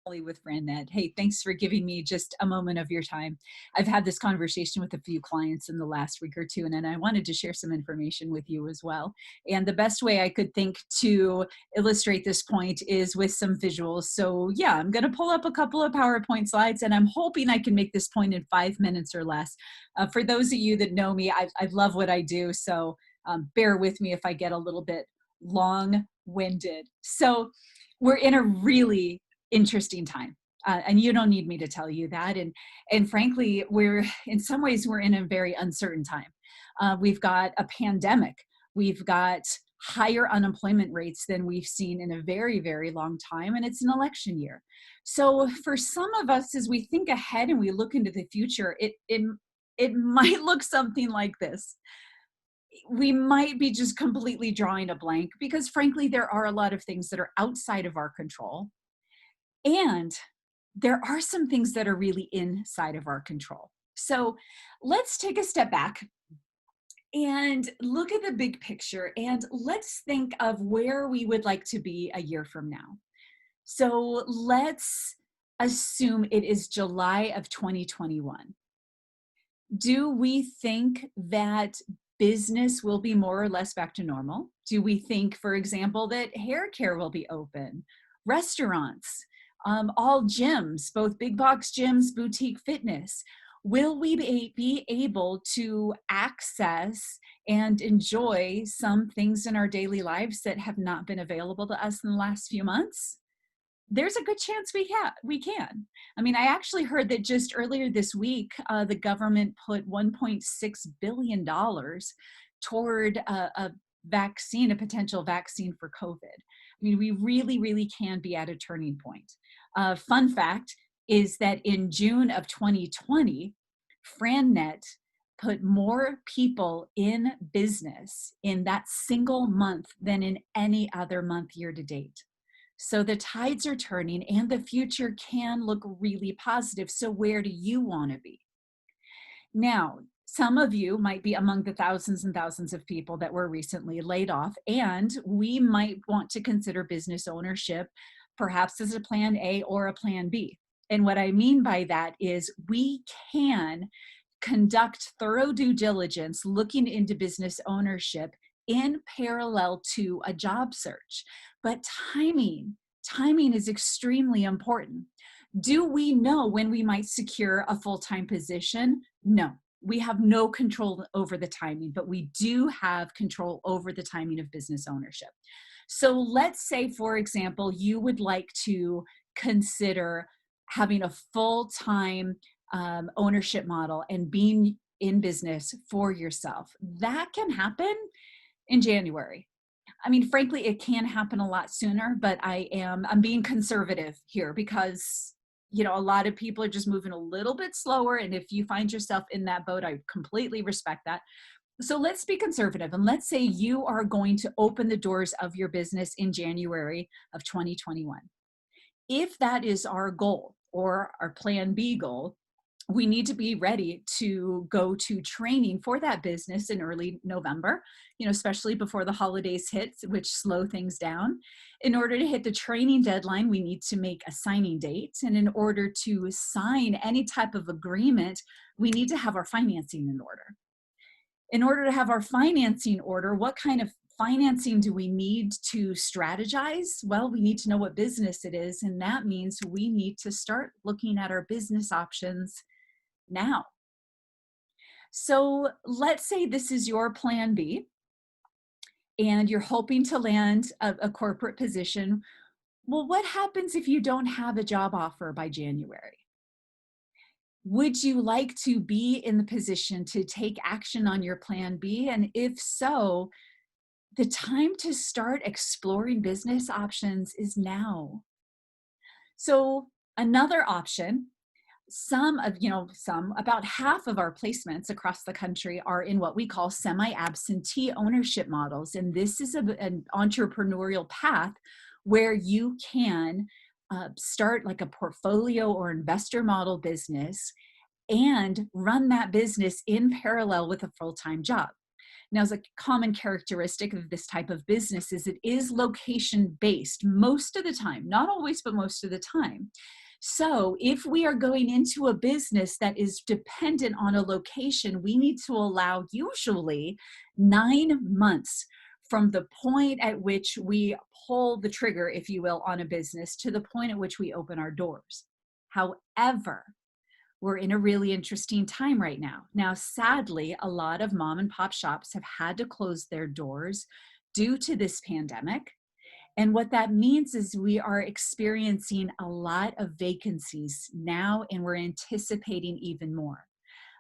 with FranNet. Hey, thanks for giving me just a moment of your time. I've had this conversation with a few clients in the last week or two, and then I wanted to share some information with you as well. And the best way I could think to illustrate this point is with some visuals. So, yeah, I'm going to pull up a couple of PowerPoint slides, and I'm hoping I can make this point in 5 minutes or less. For those of you that know me, I love what I do, so bear with me if I get a little bit long-winded. So, we're in a really interesting time. And you don't need me to tell you that. And frankly, we're in some ways we're in a very uncertain time. We've got a pandemic. We've got higher unemployment rates than we've seen in a very, very long time, and it's an election year. So for some of us, as we think ahead and we look into the future, it might look something like this. We might be just completely drawing a blank because frankly, there are a lot of things that are outside of our control. And there are some things that are really inside of our control. So let's take a step back and look at the big picture and let's think of where we would like to be a year from now. So let's assume it is July of 2021. Do we think that business will be more or less back to normal? Do we think, for example, that hair care will be open, restaurants, all gyms, both big box gyms, boutique fitness? Will we be able to access and enjoy some things in our daily lives that have not been available to us in the last few months? There's a good chance we can. I mean, I actually heard that just earlier this week, the government put $1.6 billion toward a vaccine, a potential vaccine for COVID. I mean, we really, really can be at a turning point. Fun fact is that in June of 2020, FranNet put more people in business in that single month than in any other month year to date. So the tides are turning and the future can look really positive. So where do you want to be? Now, some of you might be among the thousands and thousands of people that were recently laid off, and we might want to consider business ownership perhaps as a plan A or a plan B. And what I mean by that is we can conduct thorough due diligence looking into business ownership in parallel to a job search. But timing is extremely important. Do we know when we might secure a full-time position? No, we have no control over the timing, but we do have control over the timing of business ownership. So let's say, for example, you would like to consider having a full-time ownership model and being in business for yourself. That can happen in January. I mean, frankly, it can happen a lot sooner, but I'm being conservative here because, a lot of people are just moving a little bit slower. And if you find yourself in that boat, I completely respect that. So let's be conservative. And let's say you are going to open the doors of your business in January of 2021. If that is our goal or our plan B goal, we need to be ready to go to training for that business in early November, especially before the holidays hit, which slow things down. In order to hit the training deadline, we need to make a signing date. And in order to sign any type of agreement, we need to have our financing in order. In order to have our financing order, what kind of financing do we need to strategize? Well, we need to know what business it is. And that means we need to start looking at our business options now. So let's say this is your plan B and you're hoping to land a corporate position. Well, what happens if you don't have a job offer by January? Would you like to be in the position to take action on your plan B? And if so, the time to start exploring business options is now. So another option, about half of our placements across the country are in what we call semi-absentee ownership models. And this is an entrepreneurial path where you can start like a portfolio or investor model business and run that business in parallel with a full-time job. Now, as a common characteristic of this type of business is it is location based most of the time, not always, but most of the time. So if we are going into a business that is dependent on a location, we need to allow usually 9 months from the point at which we pull the trigger, if you will, on a business to the point at which we open our doors. However, we're in a really interesting time right now. Now, sadly, a lot of mom and pop shops have had to close their doors due to this pandemic. And what that means is we are experiencing a lot of vacancies now, and we're anticipating even more.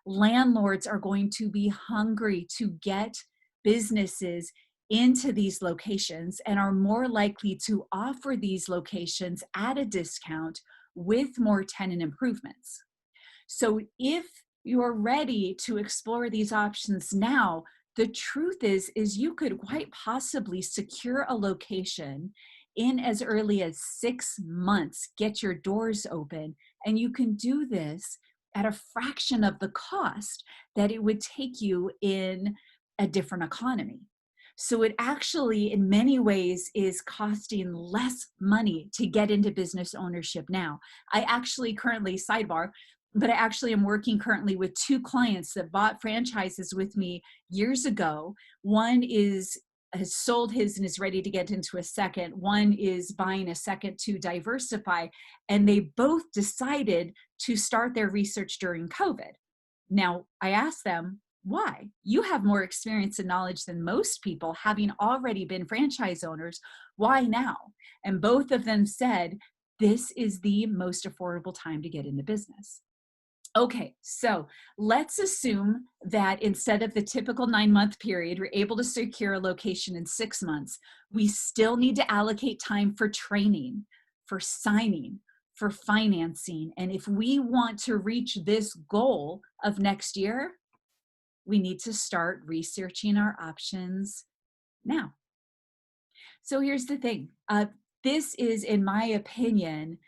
Landlords are going to be hungry to get businesses into these locations and are more likely to offer these locations at a discount with more tenant improvements. So if you're ready to explore these options now, the truth is you could quite possibly secure a location in as early as 6 months, get your doors open, and you can do this at a fraction of the cost that it would take you in a different economy. So it actually, in many ways, is costing less money to get into business ownership now. I actually currently, sidebar, but I actually am working currently with two clients that bought franchises with me years ago. One has sold his and is ready to get into a second. One is buying a second to diversify. And they both decided to start their research during COVID. Now, I asked them, why? You have more experience and knowledge than most people, having already been franchise owners. Why now? And both of them said, this is the most affordable time to get into business. Okay, so let's assume that instead of the typical 9-month period, we're able to secure a location in 6 months. We still need to allocate time for training, for signing, for financing. And if we want to reach this goal of next year, we need to start researching our options now. So here's the thing. This is, in my opinion,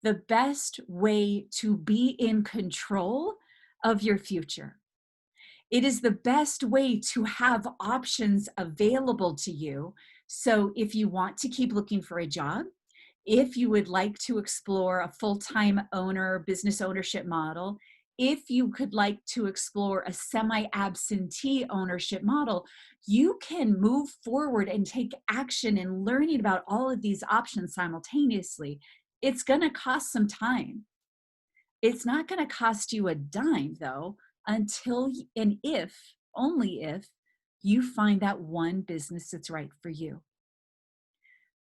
the best way to be in control of your future. It is the best way to have options available to you. So if you want to keep looking for a job, if you would like to explore a full-time business ownership model, if you could like to explore a semi-absentee ownership model, you can move forward and take action in learning about all of these options simultaneously. It's going to cost some time. It's not going to cost you a dime, though, until and if, only if, you find that one business that's right for you.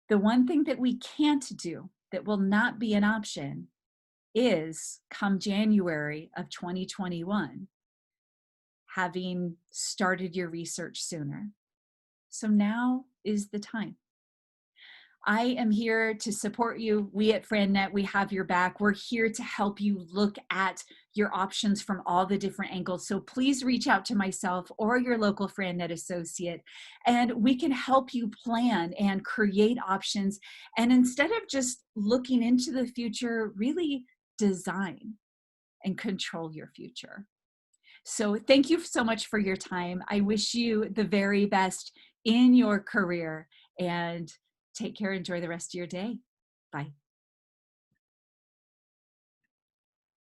The one thing that we can't do, that will not be an option, is come January of 2021, having started your research sooner. So now is the time. I am here to support you. We at FranNet, we have your back. We're here to help you look at your options from all the different angles. So please reach out to myself or your local FranNet associate, and we can help you plan and create options. And instead of just looking into the future, really design and control your future. So thank you so much for your time. I wish you the very best in your career, and take care. Enjoy the rest of your day. Bye.